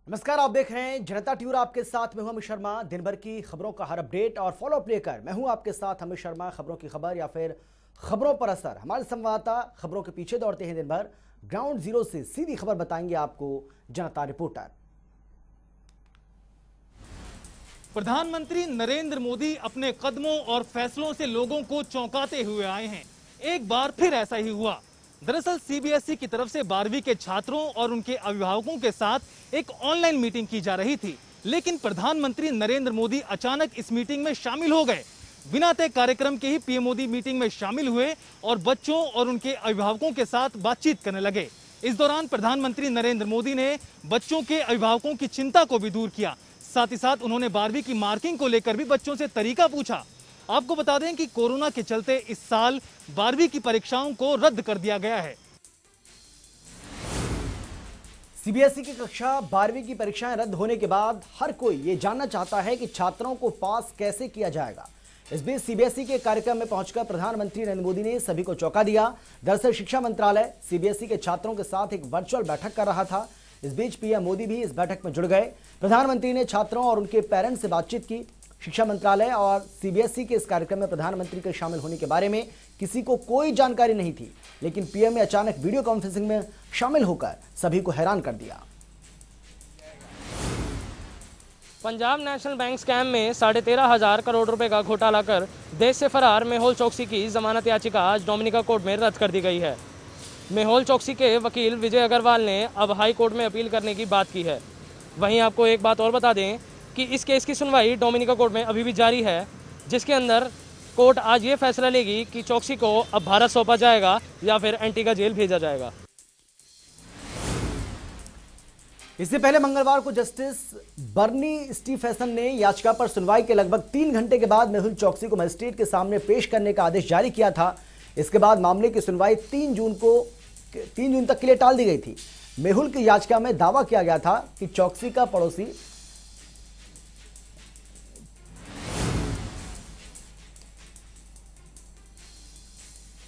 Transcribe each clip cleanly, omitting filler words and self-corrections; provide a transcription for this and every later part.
नमस्कार, आप देख रहे हैं जनता ट्यूर। आपके साथ मैं हूं अमित शर्मा। दिन भर की खबरों का हर अपडेट और फॉलो अप लेकर मैं हूं आपके साथ अमित शर्मा। खबरों की खबर या फिर खबरों पर असर, हमारे संवाददाता खबरों के पीछे दौड़ते हैं दिन भर। ग्राउंड जीरो से सीधी खबर बताएंगे आपको जनता रिपोर्टर। प्रधानमंत्री नरेंद्र मोदी अपने कदमों और फैसलों से लोगों को चौंकाते हुए आए हैं। एक बार फिर ऐसा ही हुआ। दरअसल सीबीएसई की तरफ से 12वीं के छात्रों और उनके अभिभावकों के साथ एक ऑनलाइन मीटिंग की जा रही थी, लेकिन प्रधानमंत्री नरेंद्र मोदी अचानक इस मीटिंग में शामिल हो गए। बिना तय कार्यक्रम के ही पीएम मोदी मीटिंग में शामिल हुए और बच्चों और उनके अभिभावकों के साथ बातचीत करने लगे। इस दौरान प्रधानमंत्री नरेंद्र मोदी ने बच्चों के अभिभावकों की चिंता को भी दूर किया। साथ ही साथ उन्होंने 12वीं की मार्किंग को लेकर भी बच्चों से तरीका पूछा। आपको बता दें कि कोरोना के चलते इस साल 12वीं की परीक्षाओं को रद्द कर दिया गया है। सीबीएसई की कक्षा 12वीं की परीक्षाएं रद्द होने के बाद हर कोई ये जानना चाहता है कि छात्रों को पास कैसे किया जाएगा। इस बीच सीबीएसई के कार्यक्रम में पहुंचकर प्रधानमंत्री नरेंद्र मोदी ने सभी को चौंका दिया। दरअसल शिक्षा मंत्रालय सीबीएसई के छात्रों के साथ एक वर्चुअल बैठक कर रहा था। इस बीच पीएम मोदी भी इस बैठक में जुड़ गए। प्रधानमंत्री ने छात्रों और उनके पेरेंट्स से बातचीत की। शिक्षा मंत्रालय और सीबीएसई के इस कार्यक्रम में प्रधानमंत्री के शामिल होने के बारे में किसी को कोई जानकारी नहीं थी, लेकिन पीएम ने अचानक वीडियो कॉन्फ्रेंसिंग में शामिल होकर सभी को हैरान कर दिया। पंजाब नेशनल बैंक स्कैम में 13,500 करोड़ रुपए का घोटाला कर देश से फरार मेहुल चोकसी की जमानत याचिका आज डोमिनिका कोर्ट में रद्द कर दी गई है। मेहुल चोकसी के वकील विजय अग्रवाल ने अब हाई कोर्ट में अपील करने की बात की है। वहीं आपको एक बात और बता दें कि इस केस की सुनवाई डोमिनिका कोर्ट में अभी भी जारी है, जिसके अंदर कोर्ट आज ये फैसला लेगी कि चोकसी को अब भारत सौंपा जाएगा या फिर एंटीगा जेल भेजा जाएगा। इससे पहले मंगलवार को जस्टिस बर्नी स्टीफेसन ने याचिका पर सुनवाई के लगभग 3 घंटे के बाद मेहुल चोकसी को मजिस्ट्रेट के सामने पेश करने का आदेश जारी किया था। इसके बाद मामले की सुनवाई 3 जून तक के लिए टाल दी गई थी। मेहुल की याचिका में दावा किया गया था कि चोकसी का पड़ोसी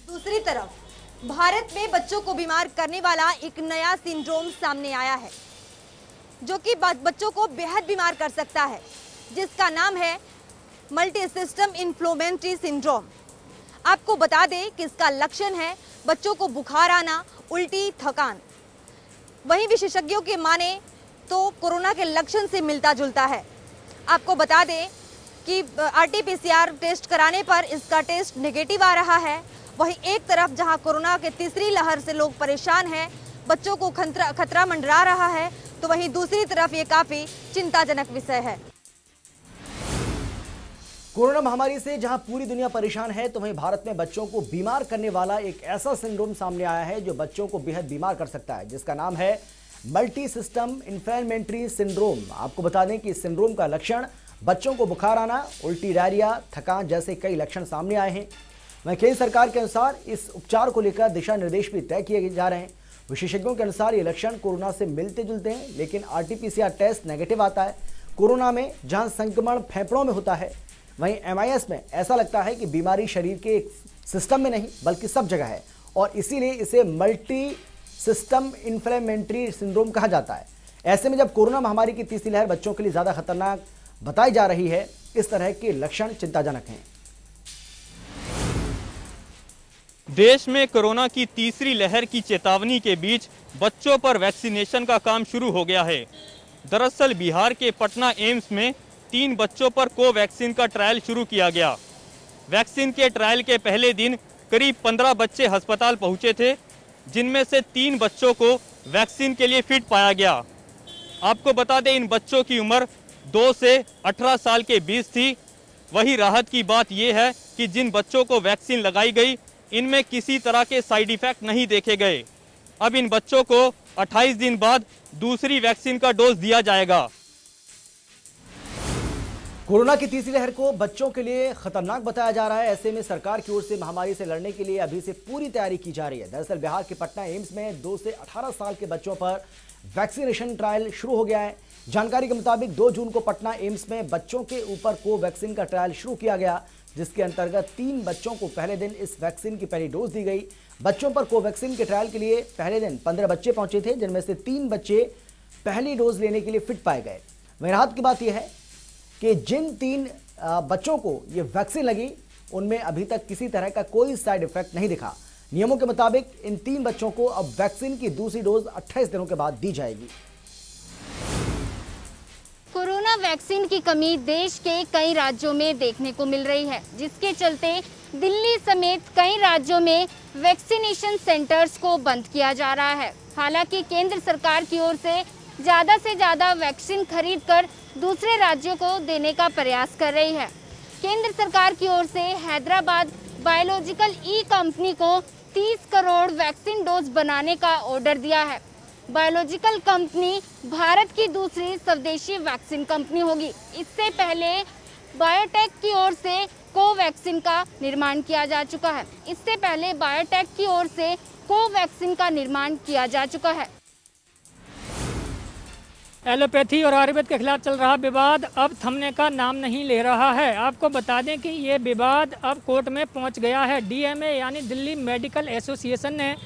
दूसरी तरफ भारत में बच्चों को बीमार करने वाला एक नया सिंड्रोम सामने आया है, जो कि बच्चों को बेहद बीमार कर सकता है, जिसका नाम है मल्टी सिस्टम इन्फ्लेमेटरी सिंड्रोम। आपको बता दें कि इसका लक्षण है बच्चों को बुखार आना, उल्टी, थकान। वहीं विशेषज्ञों के माने तो कोरोना के लक्षण से मिलता जुलता है। आपको बता दें कि आरटीपीसीआर टेस्ट कराने पर इसका टेस्ट नेगेटिव आ रहा है। वहीं एक तरफ जहां कोरोना के तीसरी लहर से लोग परेशान हैं, बच्चों को खतरा मंडरा रहा है, तो वहीं दूसरी तरफ ये काफी चिंताजनक विषय है। कोरोना महामारी से जहां पूरी दुनिया परेशान है, तो वहीं भारत में बच्चों को बीमार करने वाला एक ऐसा सिंड्रोम सामने आया है जो बच्चों को बेहद बीमार कर सकता है, जिसका नाम है मल्टी सिस्टम इन्फ्लेमेटरी सिंड्रोम। आपको बता दें कि इस सिंड्रोम का लक्षण बच्चों को बुखार आना, उल्टी, डायरिया, थकान जैसे कई लक्षण सामने आए हैं। वहीं केंद्र सरकार के अनुसार इस उपचार को लेकर दिशा निर्देश भी तय किए जा रहे हैं। विशेषज्ञों के अनुसार ये लक्षण कोरोना से मिलते जुलते हैं, लेकिन आरटीपीसीआर टेस्ट नेगेटिव आता है। कोरोना में जहां संक्रमण फेफड़ों में होता है, वहीं एमआईएस में ऐसा लगता है कि बीमारी शरीर के एक सिस्टम में नहीं बल्कि सब जगह है, और इसीलिए इसे मल्टी सिस्टम इन्फ्लेमेटरी सिंड्रोम कहा जाता है। ऐसे में जब कोरोना महामारी की तीसरी लहर बच्चों के लिए ज्यादा खतरनाक बताई जा रही है, इस तरह के लक्षण चिंताजनक हैं। देश में कोरोना की तीसरी लहर की चेतावनी के बीच बच्चों पर वैक्सीनेशन का काम शुरू हो गया है। दरअसल बिहार के पटना एम्स में 3 बच्चों पर कोवैक्सीन का ट्रायल शुरू किया गया। वैक्सीन के ट्रायल के पहले दिन करीब 15 बच्चे अस्पताल पहुंचे थे, जिनमें से 3 बच्चों को वैक्सीन के लिए फिट पाया गया। आपको बता दें, इन बच्चों की उम्र 2 से 18 साल के बीच थी। वही राहत की बात यह है कि जिन बच्चों को वैक्सीन लगाई गई, इनमें किसी तरह के साइड इफेक्ट नहीं देखे गए। अब इन बच्चों को 28 दिन बाद दूसरी वैक्सीन का डोज दिया जाएगा। कोरोना की तीसरी लहर को बच्चों के लिए खतरनाक बताया जा रहा है। ऐसे में सरकार की ओर से महामारी से लड़ने के लिए अभी से पूरी तैयारी की जा रही है। दरअसल बिहार के पटना एम्स में 2 से 18 साल के बच्चों पर वैक्सीनेशन ट्रायल शुरू हो गया है। जानकारी के मुताबिक 2 जून को पटना एम्स में बच्चों के ऊपर कोवैक्सीन का ट्रायल शुरू किया गया, जिसके अंतर्गत 3 बच्चों को पहले दिन इस वैक्सीन की पहली डोज दी गई। बच्चों पर कोवैक्सीन के ट्रायल के लिए पहले दिन 15 बच्चे पहुंचे थे, जिनमें से 3 बच्चे पहली डोज लेने के लिए फिट पाए गए। वहीं राहत की बात यह है कि जिन 3 बच्चों को ये वैक्सीन लगी उनमें अभी तक किसी तरह का कोई साइड इफेक्ट नहीं दिखा। नियमों के मुताबिक इन 3 बच्चों को अब वैक्सीन की दूसरी डोज 28 दिनों के बाद दी जाएगी। कोरोना वैक्सीन की कमी देश के कई राज्यों में देखने को मिल रही है, जिसके चलते दिल्ली समेत कई राज्यों में वैक्सीनेशन सेंटर्स को बंद किया जा रहा है। हालांकि केंद्र सरकार की ओर से ज्यादा वैक्सीन खरीदकर दूसरे राज्यों को देने का प्रयास कर रही है। केंद्र सरकार की ओर से हैदराबाद बायोलॉजिकल ई कंपनी को 30 करोड़ वैक्सीन डोज बनाने का ऑर्डर दिया है। बायोलॉजिकल कंपनी भारत की दूसरी स्वदेशी वैक्सीन कंपनी होगी। इससे पहले बायोटेक की ओर से कोवैक्सीन का निर्माण किया जा चुका है। एलोपैथी और आयुर्वेद के खिलाफ चल रहा विवाद अब थमने का नाम नहीं ले रहा है। आपको बता दें कि ये विवाद अब कोर्ट में पहुंच गया है। डीएमए यानी दिल्ली मेडिकल एसोसिएशन ने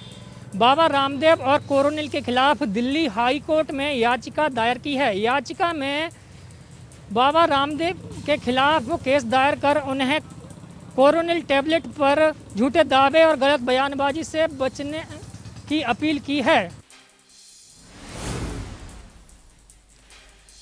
बाबा रामदेव और कोरोनिल के खिलाफ दिल्ली हाई कोर्ट में याचिका दायर की है। याचिका में बाबा रामदेव के खिलाफ वो केस दायर कर उन्हें कोरोनिल टैबलेट पर झूठे दावे और गलत बयानबाजी से बचने की अपील की है।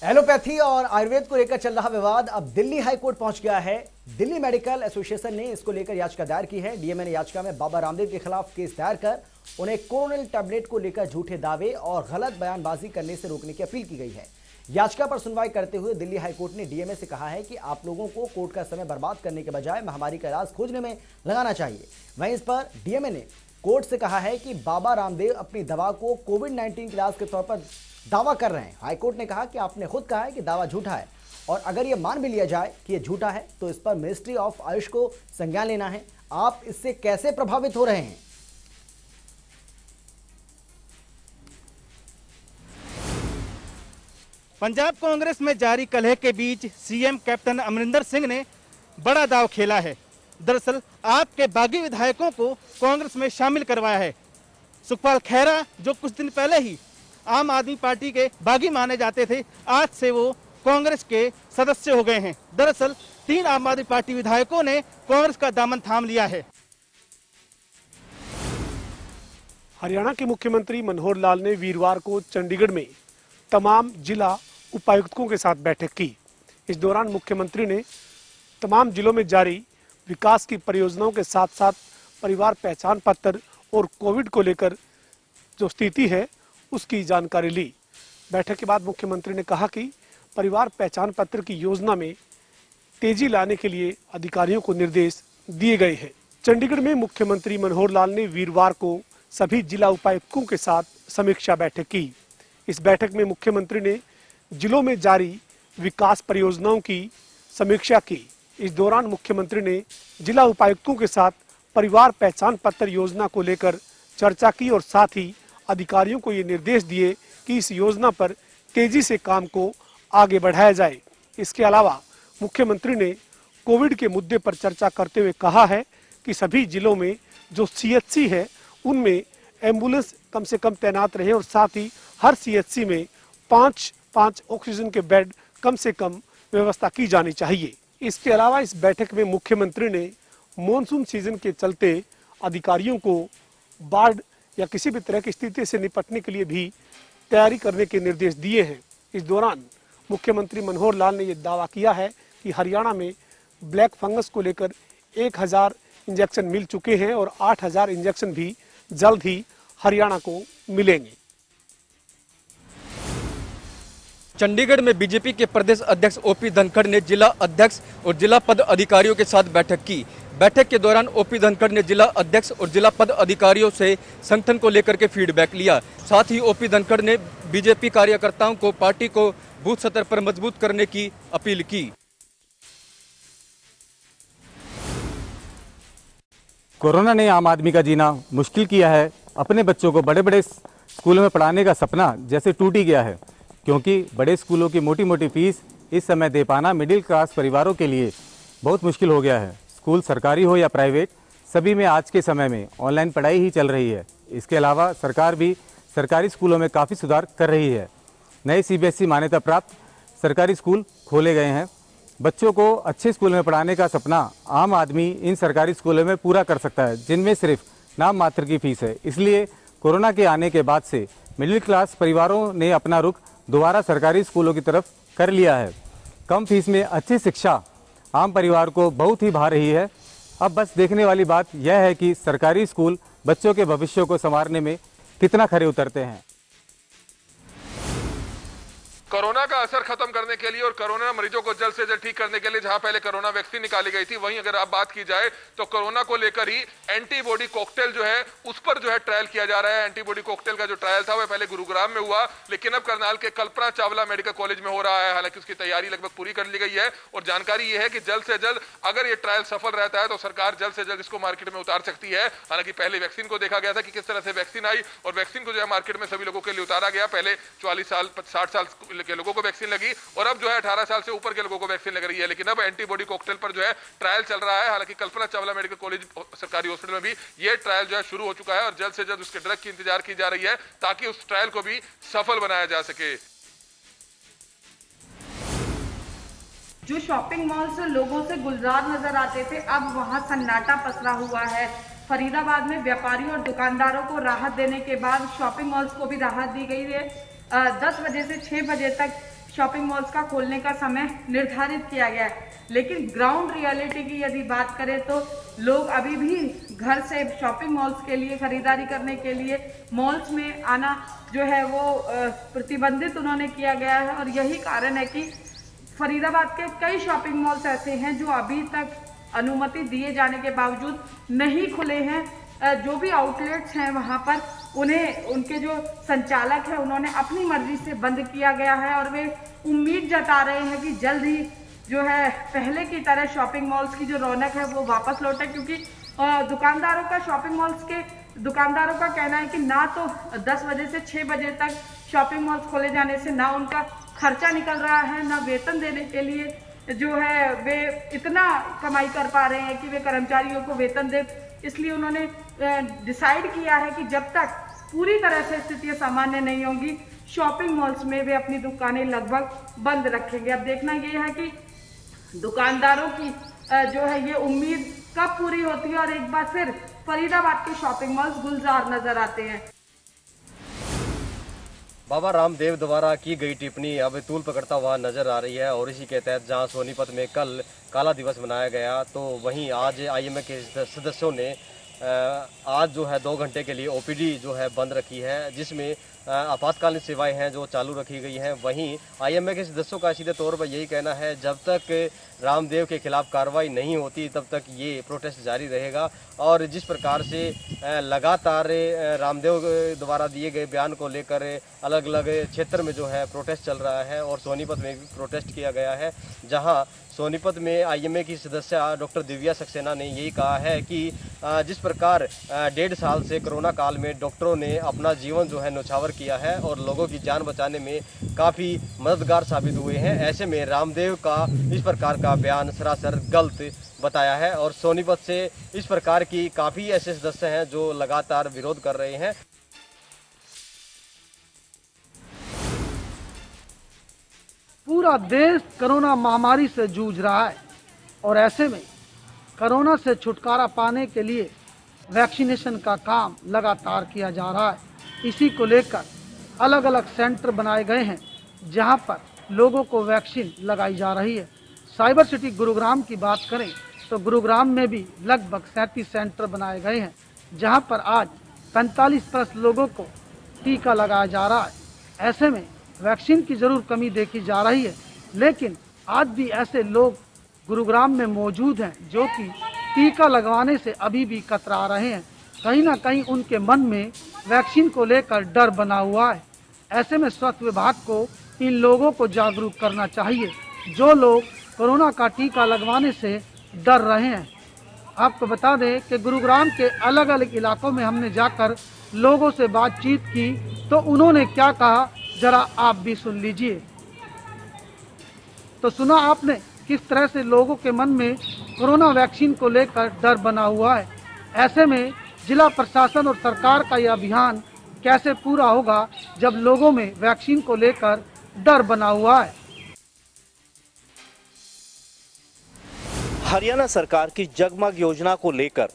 एलोपैथी और आयुर्वेद को लेकर चल रहा विवाद अब दिल्ली हाई कोर्ट पहुंच गया है। दिल्ली मेडिकल एसोसिएशन ने इसको लेकर याचिका दायर की है। डीएमए ने याचिका में बाबा रामदेव के खिलाफ केस दायर कर उन्हें कोरोनिल टैबलेट को लेकर झूठे दावे और गलत बयानबाजी करने से रोकने की अपील की गई है। याचिका पर सुनवाई करते हुए दिल्ली हाई कोर्ट ने डीएमए से कहा है कि आप लोगों को कोर्ट का समय बर्बाद करने के बजाय महामारी का इलाज खोजने में लगाना चाहिए। वहीं इस पर डीएमए ने कोर्ट से कहा है कि बाबा रामदेव अपनी दवा को कोविड-19 के इलाज के तौर पर दावा कर रहे हैं। हाईकोर्ट ने कहा कि आपने खुद कहा है कि दावा झूठा है और अगर यह मान भी लिया जाए कि यह झूठा है तो इस पर मिनिस्ट्री ऑफ आयुष को संज्ञान लेना है। आप इससे कैसे प्रभावित हो रहे हैं? पंजाब कांग्रेस में जारी कलह के बीच सीएम कैप्टन अमरिंदर सिंह ने बड़ा दांव खेला है। दरअसल आपके बागी विधायकों को कांग्रेस में शामिल करवाया है। सुखपाल खैरा, जो कुछ दिन पहले ही आम आदमी पार्टी के बागी माने जाते थे, आज से वो कांग्रेस के सदस्य हो गए हैं। दरअसल 3 आम आदमी पार्टी विधायकों ने कांग्रेस का दामन थाम लिया है। हरियाणा के मुख्यमंत्री मनोहर लाल ने वीरवार को चंडीगढ़ में तमाम जिला उपायुक्तों के साथ बैठक की। इस दौरान मुख्यमंत्री ने तमाम जिलों में जारी विकास की परियोजनाओं के साथ साथ परिवार पहचान पत्र और कोविड को लेकर जो स्थिति है उसकी जानकारी ली। बैठक के बाद मुख्यमंत्री ने कहा कि परिवार पहचान पत्र की योजना में तेजी लाने के लिए अधिकारियों को निर्देश दिए गए हैं। चंडीगढ़ में मुख्यमंत्री मनोहर लाल ने वीरवार को सभी जिला उपायुक्तों के साथ समीक्षा बैठक की। इस बैठक में मुख्यमंत्री ने जिलों में जारी विकास परियोजनाओं की समीक्षा की। इस दौरान मुख्यमंत्री ने जिला उपायुक्तों के साथ परिवार पहचान पत्र योजना को लेकर चर्चा की और साथ ही अधिकारियों को ये निर्देश दिए कि इस योजना पर तेजी से काम को आगे बढ़ाया जाए। इसके अलावा मुख्यमंत्री ने कोविड के मुद्दे पर चर्चा करते हुए कहा है कि सभी जिलों में जो सीएचसी है उनमें एम्बुलेंस कम से कम तैनात रहे और साथ ही हर सीएचसी में 5 ऑक्सीजन के बेड कम से कम व्यवस्था की जानी चाहिए। इसके अलावा इस बैठक में मुख्यमंत्री ने मॉनसून सीजन के चलते अधिकारियों को बाढ़ या किसी भी तरह की स्थिति से निपटने के लिए भी तैयारी करने के निर्देश दिए हैं। इस दौरान मुख्यमंत्री मनोहर लाल ने यह दावा किया है कि हरियाणा में ब्लैक फंगस को लेकर 1000 इंजेक्शन मिल चुके हैं और 8000 इंजेक्शन भी जल्द ही हरियाणा को मिलेंगे। चंडीगढ़ में बीजेपी के प्रदेश अध्यक्ष ओपी धनखड़ ने जिला अध्यक्ष और जिला पद अधिकारियों के साथ बैठक की। बैठक के दौरान ओपी धनखड़ ने जिला अध्यक्ष और जिला पद अधिकारियों से संगठन को लेकर के फीडबैक लिया। साथ ही ओपी धनखड़ ने बीजेपी कार्यकर्ताओं को पार्टी को बूथ स्तर पर मजबूत करने की अपील की। कोरोना ने आम आदमी का जीना मुश्किल किया है। अपने बच्चों को बड़े बड़े स्कूलों में पढ़ाने का सपना जैसे टूट ही गया है, क्योंकि बड़े स्कूलों की मोटी मोटी फीस इस समय दे पाना मिडिल क्लास परिवारों के लिए बहुत मुश्किल हो गया है। स्कूल सरकारी हो या प्राइवेट, सभी में आज के समय में ऑनलाइन पढ़ाई ही चल रही है। इसके अलावा सरकार भी सरकारी स्कूलों में काफ़ी सुधार कर रही है। नए CBSE मान्यता प्राप्त सरकारी स्कूल खोले गए हैं। बच्चों को अच्छे स्कूल में पढ़ाने का सपना आम आदमी इन सरकारी स्कूलों में पूरा कर सकता है, जिनमें सिर्फ नाम मात्र की फीस है। इसलिए कोरोना के आने के बाद से मिडिल क्लास परिवारों ने अपना रुख दोबारा सरकारी स्कूलों की तरफ कर लिया है। कम फीस में अच्छी शिक्षा आम परिवार को बहुत ही भा रही है। अब बस देखने वाली बात यह है कि सरकारी स्कूल बच्चों के भविष्य को संवारने में कितना खरे उतरते हैं। कोरोना का असर खत्म करने के लिए और कोरोना मरीजों को जल्द से जल्द ठीक करने के लिए जहां पहले कोरोना वैक्सीन निकाली गई थी, वहीं अगर आप बात की जाए तो कोरोना को लेकर ही एंटीबॉडी कॉकटेल जो है उस पर जो है ट्रायल किया जा रहा है। एंटीबॉडी कॉकटेल का जो ट्रायल था वह पहले गुरुग्राम में हुआ, लेकिन अब करनाल के कल्पना चावला मेडिकल कॉलेज में हो रहा है। हालांकि उसकी तैयारी लगभग पूरी कर ली गई है और जानकारी यह है कि जल्द से जल्द अगर ये ट्रायल सफल रहता है तो सरकार जल्द से जल्द इसको मार्केट में उतार सकती है। हालांकि पहले वैक्सीन को देखा गया था कि किस तरह से वैक्सीन आई और वैक्सीन को जो है मार्केट में सभी लोगों के लिए उतारा गया। पहले 40 साल 60 साल के लोगों को वैक्सीन और अब जो है 18 साल से ऊपर के लोगों को वैक्सीन लग रही है। लेकिन अब एंटीबॉडी कॉकटेल पर जो है ट्रायल चल रहा है। हालांकि कल्पना चावला मेडिकल कॉलेज सरकारी हॉस्पिटल में भी ये ट्रायल जो है शुरू हो चुका है और जल्द से जल्द उसके ड्रग की इंतजार की जा रही है ताकि उस ट्रायल को भी सफल बनाया जा सके। जो शॉपिंग मॉल से लोगों से गुलजार नजर आते थे, अब वहां सन्नाटा पसरा हुआ है। फरीदाबाद में व्यापारियों और दुकानदारों को राहत देने के बाद शॉपिंग मॉल्स को भी राहत दी गई है। 10 बजे से 6 बजे तक शॉपिंग मॉल्स का खोलने का समय निर्धारित किया गया है। लेकिन ग्राउंड रियलिटी की यदि बात करें तो लोग अभी भी घर से शॉपिंग मॉल्स के लिए खरीदारी करने के लिए मॉल्स में आना जो है वो प्रतिबंधित उन्होंने किया गया है। और यही कारण है कि फरीदाबाद के कई शॉपिंग मॉल्स ऐसे हैं जो अभी तक अनुमति दिए जाने के बावजूद नहीं खुले हैं। जो भी आउटलेट्स हैं वहाँ पर उन्हें उनके जो संचालक है उन्होंने अपनी मर्जी से बंद किया गया है और वे उम्मीद जता रहे हैं कि जल्द ही जो है पहले की तरह शॉपिंग मॉल्स की जो रौनक है वो वापस लौटे। क्योंकि दुकानदारों का शॉपिंग मॉल्स के दुकानदारों का कहना है कि ना तो 10 बजे से 6 बजे तक शॉपिंग मॉल्स खोले जाने से ना उनका खर्चा निकल रहा है, ना वेतन देने के लिए जो है वे इतना कमाई कर पा रहे हैं कि वे कर्मचारियों को वेतन दे। इसलिए उन्होंने डिसाइड किया है कि जब तक पूरी तरह से स्थितियां सामान्य नहीं होंगी शॉपिंग मॉल्स में वे अपनी दुकानें लगभग बंद रखेंगे। अब देखना ये है कि दुकानदारों की जो है ये उम्मीद कब पूरी होती है और एक बार फिर फरीदाबाद के शॉपिंग मॉल्स गुलजार नजर आते हैं। बाबा रामदेव द्वारा की गई टिप्पणी अब तूल पकड़ता हुआ नजर आ रही है और इसी के तहत जहां सोनीपत में कल काला दिवस मनाया गया तो वहीं आज IMA के सदस्यों ने आज जो है 2 घंटे के लिए OPD जो है बंद रखी है, जिसमें आपातकालीन सेवाएं हैं जो चालू रखी गई हैं। वहीं IMA के सदस्यों का सीधे तौर पर यही कहना है जब तक रामदेव के खिलाफ कार्रवाई नहीं होती तब तक ये प्रोटेस्ट जारी रहेगा। और जिस प्रकार से लगातार रामदेव द्वारा दिए गए बयान को लेकर अलग अलग क्षेत्र में जो है प्रोटेस्ट चल रहा है और सोनीपत में भी प्रोटेस्ट किया गया है, जहां सोनीपत में IMA की सदस्य डॉक्टर दिव्या सक्सेना ने यही कहा है कि जिस प्रकार 1.5 साल से कोरोना काल में डॉक्टरों ने अपना जीवन जो है न्यौछावर किया है और लोगों की जान बचाने में काफ़ी मददगार साबित हुए हैं, ऐसे में रामदेव का इस प्रकार का बयान सरासर गलत बताया है। और सोनीपत से इस प्रकार की काफ़ी ऐसे सदस्य हैं जो लगातार विरोध कर रहे हैं। पूरा देश कोरोना महामारी से जूझ रहा है और ऐसे में कोरोना से छुटकारा पाने के लिए वैक्सीनेशन का काम लगातार किया जा रहा है। इसी को लेकर अलग अलग सेंटर बनाए गए हैं जहां पर लोगों को वैक्सीन लगाई जा रही है। साइबर सिटी गुरुग्राम की बात करें तो गुरुग्राम में भी लगभग 37 सेंटर बनाए गए हैं जहां पर आज 45+ लोगों को टीका लगाया जा रहा है। ऐसे में वैक्सीन की ज़रूर कमी देखी जा रही है, लेकिन आज भी ऐसे लोग गुरुग्राम में मौजूद हैं जो कि टीका लगवाने से अभी भी कतरा रहे हैं। कहीं ना कहीं उनके मन में वैक्सीन को लेकर डर बना हुआ है। ऐसे में स्वास्थ्य विभाग को इन लोगों को जागरूक करना चाहिए जो लोग कोरोना का टीका लगवाने से डर रहे हैं। आपको बता दें कि गुरुग्राम के अलग अलग इलाकों में हमने जाकर लोगों से बातचीत की तो उन्होंने क्या कहा, जरा आप भी सुन लीजिए। तो सुना आपने किस तरह से लोगों के मन में कोरोना वैक्सीन को लेकर डर बना हुआ है। ऐसे में जिला प्रशासन और सरकार का यह अभियान कैसे पूरा होगा जब लोगों में वैक्सीन को लेकर डर बना हुआ है। हरियाणा सरकार की जगमग योजना को लेकर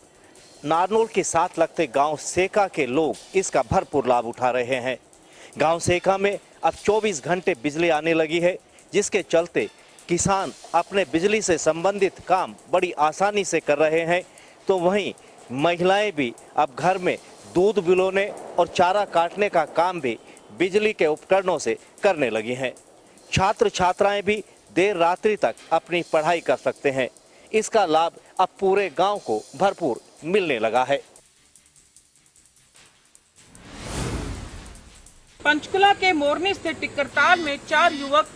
नारनौल के साथ लगते गांव सेका के लोग इसका भरपूर लाभ उठा रहे हैं। गांव सेका में अब 24 घंटे बिजली आने लगी है, जिसके चलते किसान अपने बिजली से संबंधित काम बड़ी आसानी से कर रहे हैं। तो वहीं महिलाएं भी अब घर में दूध बिलोने और चारा काटने का काम भी बिजली के उपकरणों से करने लगी हैं। छात्र छात्राएं भी देर रात्रि तक अपनी पढ़ाई कर सकते हैं। इसका लाभ अब पूरे गांव को भरपूर मिलने लगा है। पंचकुला के मोरनी स्थित टिक्करताल में 4 युवक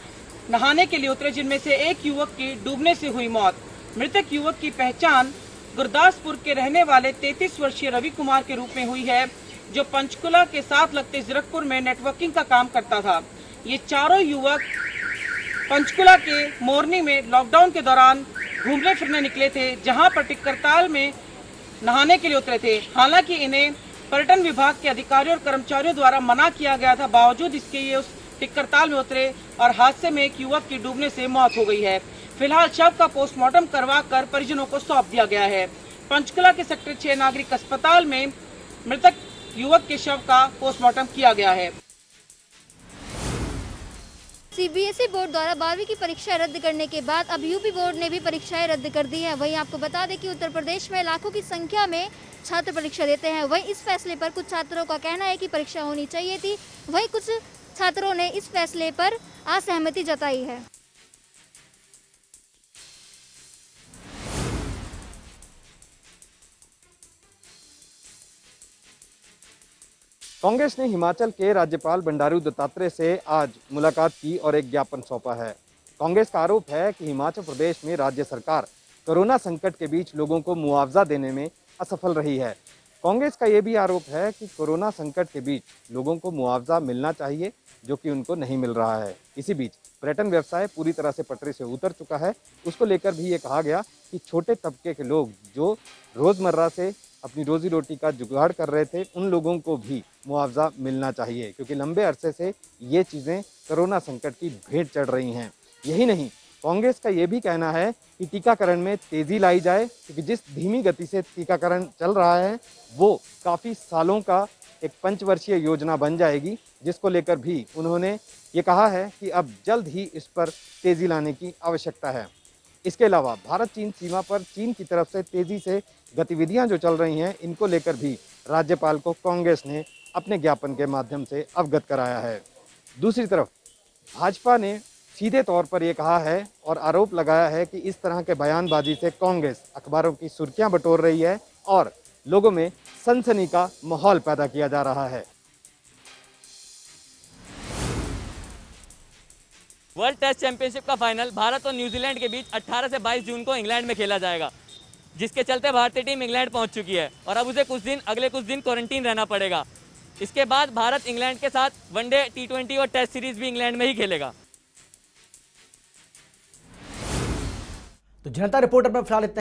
नहाने के लिए उतरे, जिनमें से एक युवक की डूबने से हुई मौत। मृतक युवक की पहचान गुरदासपुर के रहने वाले 33 वर्षीय रवि कुमार के रूप में हुई है, जो पंचकुला के साथ लगते जीरकपुर में नेटवर्किंग का काम करता था। ये चारों युवक पंचकुला के मोरनी में लॉकडाउन के दौरान घूमने फिरने निकले थे, जहां पर टिक्करताल में नहाने के लिए उतरे थे। हालांकि इन्हें पर्यटन विभाग के अधिकारियों और कर्मचारियों द्वारा मना किया गया था, बावजूद इसके ये उस टिक्करताल में उतरे और हादसे में एक युवक की डूबने से मौत हो गई है। फिलहाल शव का पोस्टमार्टम करवाकर परिजनों को सौंप दिया गया है। पंचकुला के सेक्टर 6 नागरिक अस्पताल में मृतक युवक के शव का पोस्टमार्टम किया गया है। सीबीएसई बोर्ड द्वारा 12वीं की परीक्षा रद्द करने के बाद अब यूपी बोर्ड ने भी परीक्षाएं रद्द कर दी है। वहीं आपको बता दें कि उत्तर प्रदेश में लाखों की संख्या में छात्र परीक्षा देते हैं। वहीं इस फैसले पर कुछ छात्रों का कहना है कि परीक्षा होनी चाहिए थी। वहीं कुछ छात्रों ने इस फैसले पर असहमति जताई है। कांग्रेस ने हिमाचल के राज्यपाल बंडारू दत्तात्रेय से आज मुलाकात की और एक ज्ञापन सौंपा है। कांग्रेस का आरोप है कि हिमाचल प्रदेश में राज्य सरकार कोरोना संकट के बीच लोगों को मुआवजा देने में असफल रही है। कांग्रेस का ये भी आरोप है कि कोरोना संकट के बीच लोगों को मुआवजा मिलना चाहिए, जो कि उनको नहीं मिल रहा है। इसी बीच पर्यटन व्यवसाय पूरी तरह से पटरी से उतर चुका है। उसको लेकर भी ये कहा गया कि छोटे तबके के लोग जो रोज़मर्रा से अपनी रोजी रोटी का जुगाड़ कर रहे थे, उन लोगों को भी मुआवजा मिलना चाहिए, क्योंकि लंबे अरसे से ये चीज़ें कोरोना संकट की भेंट चढ़ रही हैं। यही नहीं, कांग्रेस का ये भी कहना है कि टीकाकरण में तेज़ी लाई जाए, क्योंकि जिस धीमी गति से टीकाकरण चल रहा है वो काफ़ी सालों का एक पंचवर्षीय योजना बन जाएगी, जिसको लेकर भी उन्होंने ये कहा है कि अब जल्द ही इस पर तेज़ी लाने की आवश्यकता है। इसके अलावा भारत चीन सीमा पर चीन की तरफ से तेज़ी से गतिविधियां जो चल रही हैं, इनको लेकर भी राज्यपाल को कांग्रेस ने अपने ज्ञापन के माध्यम से अवगत कराया है। दूसरी तरफ भाजपा ने सीधे तौर पर यह कहा है और आरोप लगाया है कि इस तरह के बयानबाजी से कांग्रेस अखबारों की सुर्खियां बटोर रही है और लोगों में सनसनी का माहौल पैदा किया जा रहा है। वर्ल्ड टेस्ट चैंपियनशिप का फाइनल भारत और न्यूजीलैंड के बीच 18 से 22 जून को इंग्लैंड में खेला जाएगा, जिसके चलते भारतीय टीम इंग्लैंड पहुंच चुकी है और अब उसे अगले कुछ दिन क्वारंटीन रहना पड़ेगा। इसके बाद भारत इंग्लैंड के साथ वनडे, T20 और टेस्ट सीरीज भी इंग्लैंड में ही खेलेगा। तो जनता रिपोर्टर में फिलहाल इतना।